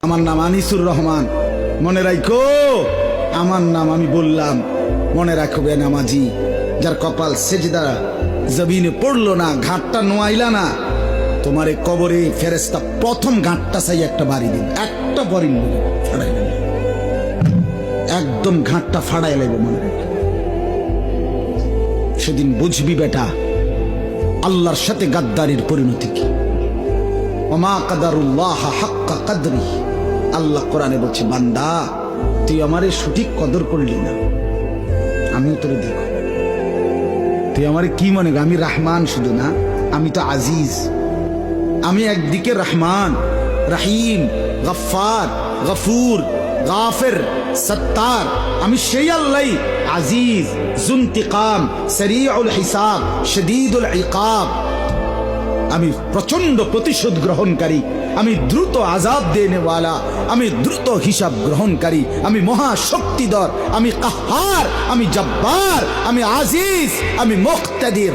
আমার নাম আনিসুর রহমান, মনে রাখো আমার নাম আমি বললাম, মনে রাখবে নামাজি যার কপাল সেজদা জমিনে পড়লো না, ঘাটটা নোয়াইলা না, তোমারে কবরে ফেরেশতা প্রথম ঘাটটা চাই একটা বাড়ি দিন, একটা বাড়ি ফাড়াই দেবে, একদম ঘাটটা ফাড়াই লাগবে। মনে রাখবে সেদিন বুঝবি বেটা আল্লাহর সাথে গাদ্দারির পরিণতি কি। ওমা কাদারুল্লাহ হাক্কা কাদরি, আল্লাহ কোরআনে বলছে বান্দা তুই আমারে সঠিক কদর করলি না, আমিও তোরে দেখো, তুই আমারে কি মনে কর আমি রহমান শুধু না, আমি তো আজিজ, আমি একদিকে রহমান রহিম গফফার গফুর গাফির সত্তার, আমি সেই আল্লাহ আজিজ জুন্তিকাম সরিউল হিসাব শদীদুল ইকাব, আমি প্রচন্ড প্রতিশোধ গ্রহণকারী, আমি দ্রুত আযাব দেনেওয়ালা, আমি দ্রুত হিসাব গ্রহণকারী, আমি মহাশক্তিধর, আমি কাহ্হার, আমি জব্বার, আমি আজিজ, আমি মুক্তাদির।